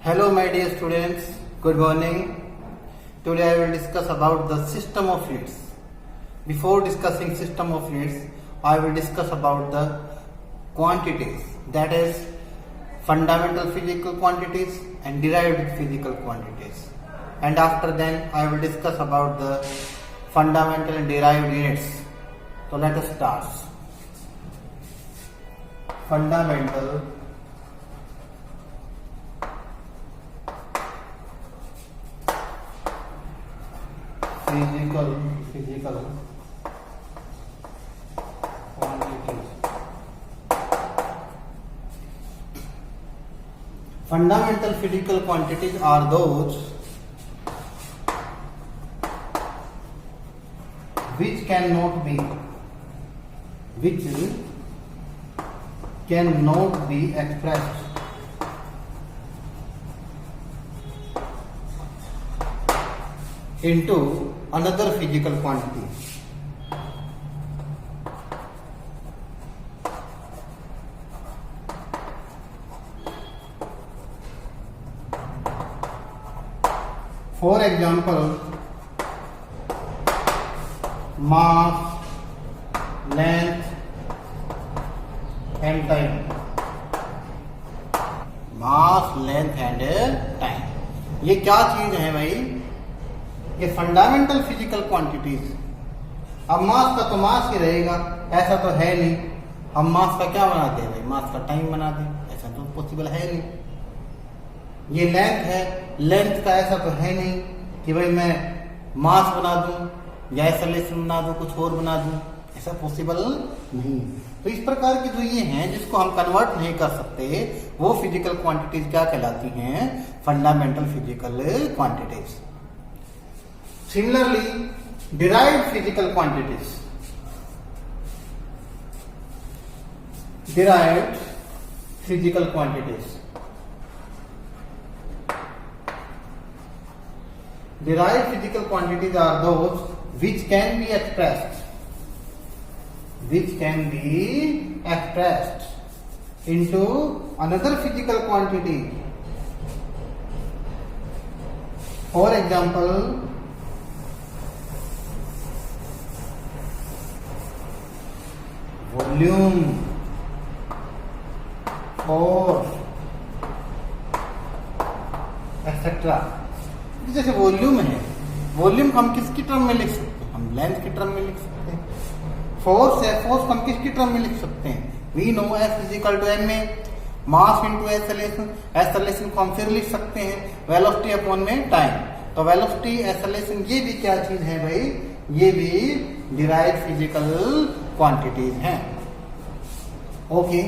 Hello my dear students, good morning. Today I will discuss about the system of fluids. Before discussing system of fluids, I will discuss about the quantities, that is fundamental physical quantities and derived physical quantities. And after then I will discuss about the fundamental and derived units. So let us start. Fundamental physical quantities. Fundamental physical quantities are those which cannot be expressed into another physical quantity. For example, mass, length and time. Mass, length and time, ये क्या चीज है भाई? ये fundamental physical quantities. अब मास का तो मास ही रहेगा, ऐसा तो है नहीं. हम मास का क्या बना दे भाई? मास का टाइम बना दे, ऐसा तो पॉसिबल है नहीं. ये लेंथ है, लेंथ का ऐसा तो है नहीं कि भाई मैं मास बना दूं या एक्सेलरेशन बना दूं, कुछ और बना दूं, ऐसा पॉसिबल नहीं. तो इस प्रकार की जो ये हैं जिसको हम कन्वर्ट नहीं कर सकते, वो फिजिकल क्वांटिटीज क्या कहलाती हैं? Fundamental physical quantities. Similarly, derived physical quantities. Derived physical quantities. Derived physical quantities are those which can be expressed into another physical quantity. For example, volume, force etcetera. जैसे volume है, volume हम किसकी term में लिख सकते हैं? हम length की टर्म में लिख सकते हैं. फोर्स है, फोर्स हम किसकी टर्म में लिख सकते हैं? We know F is equal to M A, mass into acceleration. Acceleration को हम फिर लिख सकते हैं वेलोसिटी अपॉन में टाइम. तो वेलोसिटी, एक्सेलरेशन, ये भी क्या चीज है भाई? ये भी डिराइव्ड फिजिकल क्वांटिटीज हैं. Okay.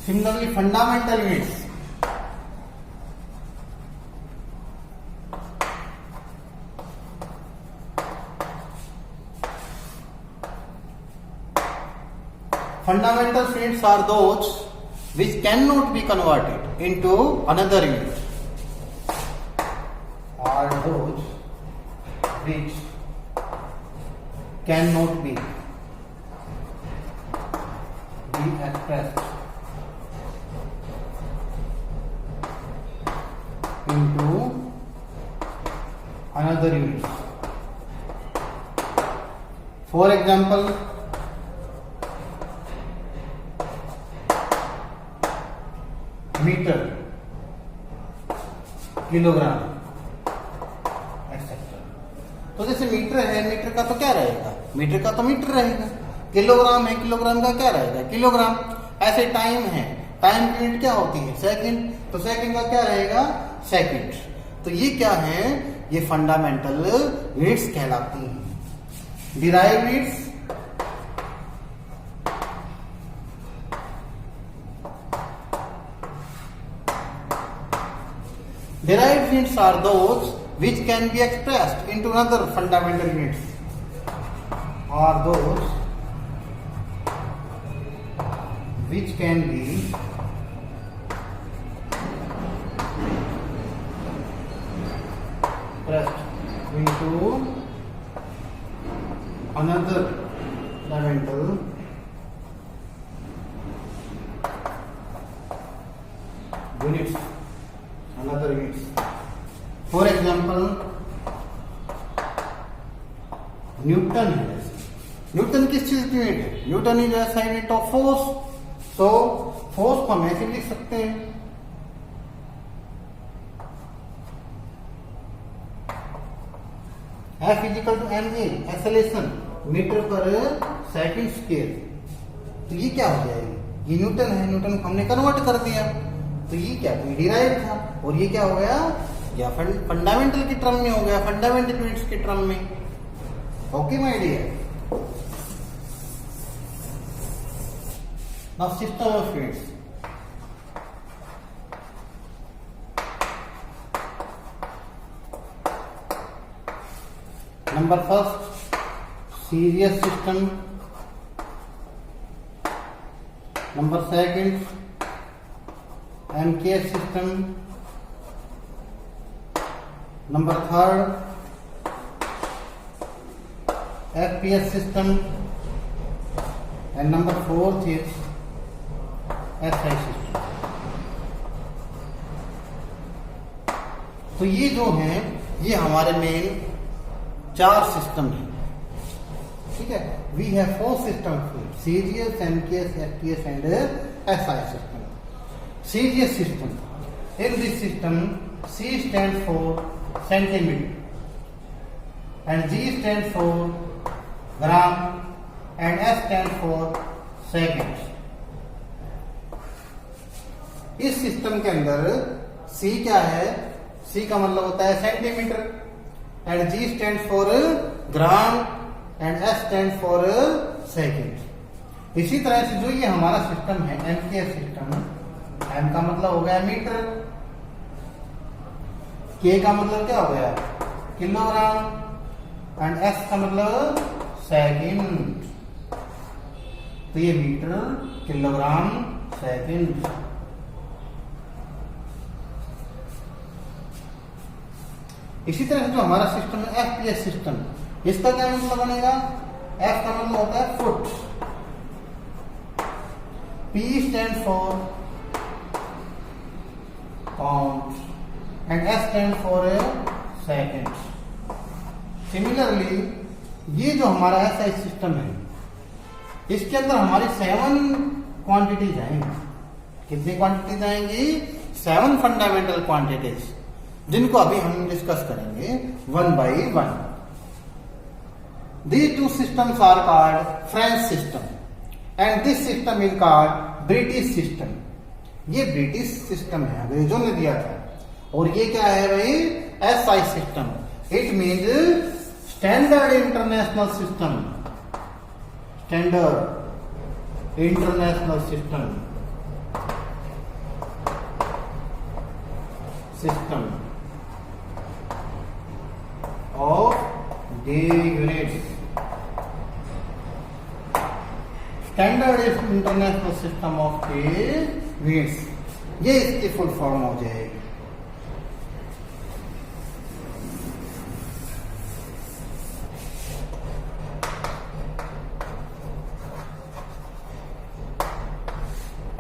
Similarly fundamental units. Fundamental units are those which cannot be converted into another unit. Are those which cannot be expressed into another unit. For example, metre, kilogram etcetera. तो जैसे metre है, metre का तो क्या रहेगा? Metre का तो metre रहेगा. किलोग्राम है, किलोग्राम का क्या रहेगा? किलोग्राम. ऐसे टाइम है, टाइम की यूनिट क्या होती है? सेकंड. तो सेकंड का क्या रहेगा? सेकंड. तो ये क्या है? ये फंडामेंटल यूनिट्स कहलाती हैं. Derived units derived units are those which can be expressed into another fundamental units. Are those which can be expressed into another fundamental units, another units. For example, newton है। Newton किस चीज की unit है? Newton is S I unit of force. So force को हम ऐसे लिख सकते हैं, F is equal to M A, acceleration metre पर सेकंड स्क्वायर। तो ये क्या हो जाएगी? ये न्यूटन है, न्यूटन को हमने कन्वर्ट कर दिया, तो ये क्या डिराइव था, और ये क्या हो गया? या फंडामेंटल की टर्म में हो गया, फंडामेंटल यूनिट्स की टर्म में। Okay my dear, now system of units. Number first, series system. Number second, MKS system. Number third, FPS system. And number fourth is SI system. तो ये जो है, ये हमारे मेन 4 सिस्टम है, ठीक है। We have 4 system, CGS, MKS, FTS and SI system. CGS system, in this system C stand for centimetre and G stand for gram and S stand for second. इस सिस्टम के अंदर सी क्या है? सी का मतलब होता है centimetre, and G stands for gram and S stands for second. इसी तरह से जो ये हमारा सिस्टम है एमकेएस सिस्टम, M का मतलब हो गया मीटर, K का मतलब क्या हो गया? किलोग्राम, एंड S का मतलब सेकेंड। तो ये मीटर, किलोग्राम, सेकेंड। इसी तरह से जो हमारा सिस्टम है एफपीएस सिस्टम, इसका क्या मतलब बनेगा? एफ का मतलब होता है foot, P stand for pound and S stand for second. Similarly ये जो हमारा एसआई सिस्टम है, इसके अंदर हमारी 7 क्वांटिटीज आएंगी। कितनी क्वांटिटीज आएंगी? 7 फंडामेंटल क्वांटिटीज, जिनको अभी हम डिस्कस करेंगे 1 by 1। These 2 systems are called French system and this system is called British system। ये ब्रिटिश सिस्टम है, अंग्रेजों ने दिया था। और ये क्या है भाई? SI system. It means standard international system, standard international system, system of the units, standard international system of the units। ये इसकी फुल फॉर्म हो जाएगी।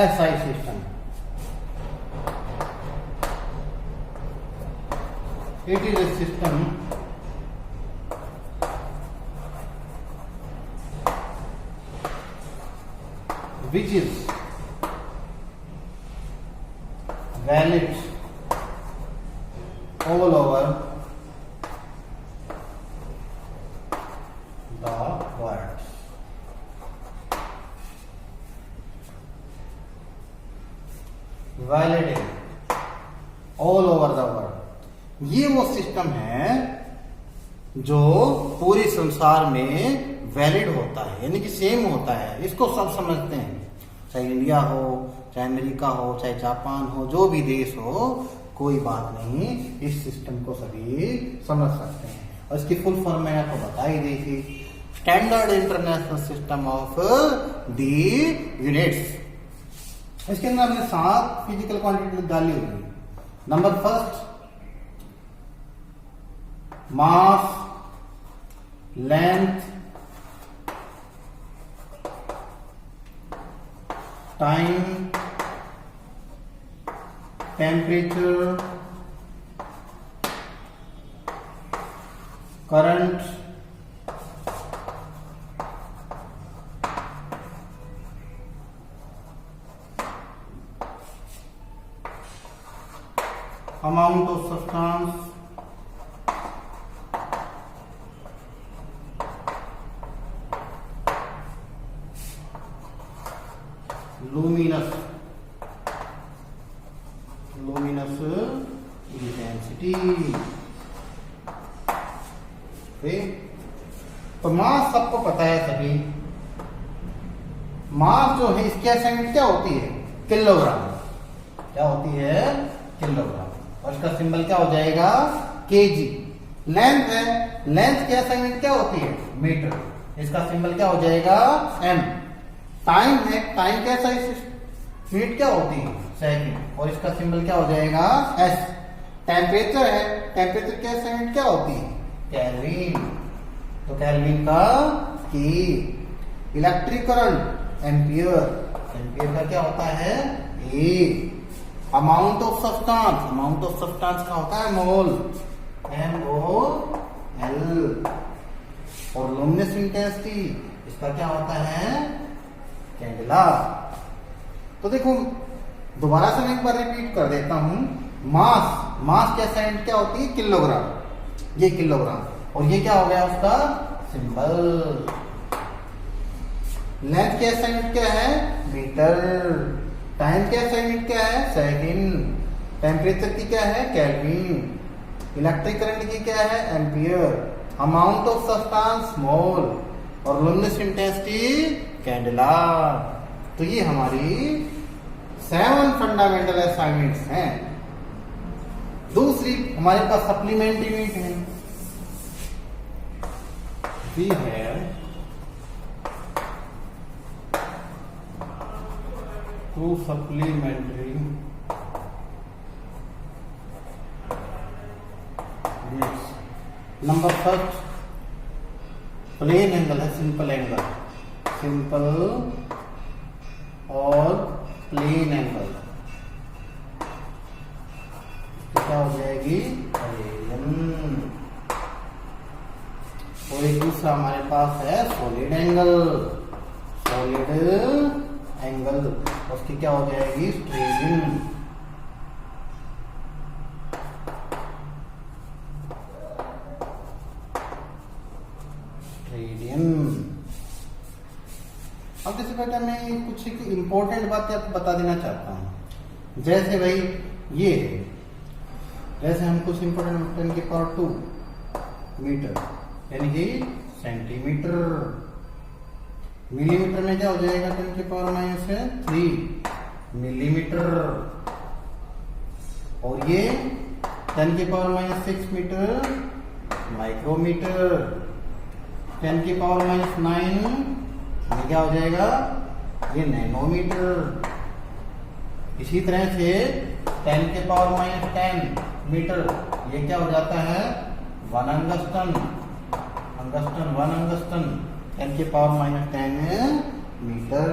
SI system, it is a system which is valid all over the world। valid all over the world, ये वो system है जो पूरे संसार में वैलिड होता है, यानी कि सेम होता है। इसको सब समझते हैं, चाहे इंडिया हो, चाहे अमेरिका हो, चाहे जापान हो, जो भी देश हो, कोई बात नहीं, इस सिस्टम को सभी समझ सकते हैं। और इसकी फुल फॉर्म मैंने आपको बता ही दी थी, standard international system of the units. इसके अंदर हमने 7 फिजिकल क्वांटिटी डाली हुई। Number first, mass, length, time, temperature, current, amount of substance, luminous intensity। तो मास सबको पता है सभी। मास जो है इसकी असाइनमेंट क्या होती है? किलोग्राम। क्या होती है? किलोग्राम। और इसका सिंबल क्या हो जाएगा? केजी। लेंथ है, लेंथ की असाइनमेंट क्या होती है? मीटर। इसका सिंबल क्या हो जाएगा? एम। टाइम है, टाइम कैसा मिनट क्या होती है? सेकंड। और इसका सिंबल क्या हो जाएगा? एस। टेम्परेचर है, टेम्परेचर की असाइनमेंट क्या होती है? केल्विन। तो केल्विन का की। इलेक्ट्रिक करंट एम्पियर, एम्पियर का क्या होता है? A. Amount of substance, amount of substance का होता है मोल, MOL। और लुमिनस इंटेंसिटी इसका क्या होता है? कैंडेला। तो देखो दोबारा से मैं एक बार रिपीट कर देता हूं। मास, मास की असाइनमेंट क्या होती है? किलोग्राम। ये किलोग्राम। और ये क्या हो गया उसका सिंबल। लेंथ की असाइनमेंट क्या है? मीटर। टाइम की असाइनमेंट क्या है? सेकंड। टेम्परेचर की क्या है? केल्विन। इलेक्ट्रिक करंट की क्या है? एम्पियर। अमाउंट ऑफ सब्सटेंस मोल। और लुमिनस इंटेंसिटी कैंडेला। तो ये हमारी 7 फंडामेंटल असाइनमेंट्स हैं। दूसरी हमारे पास सप्लीमेंट्री यूनिट है। We have two supplementary units. Number first plane angle है, सिंपल एंगल, सिंपल और प्लेन एंगल क्या हो जाएगी? और एक दूसरा हमारे पास है सॉलिड एंगल, सॉलिड एंगल, उसकी क्या हो जाएगी? स्ट्रेडियन। अब जैसे बेटा मैं कुछ एक इम्पोर्टेंट बात आपको बता देना चाहता हूं। जैसे भाई ये जैसे हम कुछ इम्पोर्टेंट 10⁻², मीटर यानी कि सेंटीमीटर। मिलीमीटर में क्या हो जाएगा? 10⁻³ मिलीमीटर। और ये 10⁻6 मीटर माइक्रोमीटर। 10⁻⁹ ये क्या हो जाएगा? ये नैनोमीटर। इसी तरह से 10⁻10 मीटर ये क्या हो जाता है? 1 अंगस्टन। अंगस्टन 1 अंगस्टन 10⁻10 मीटर।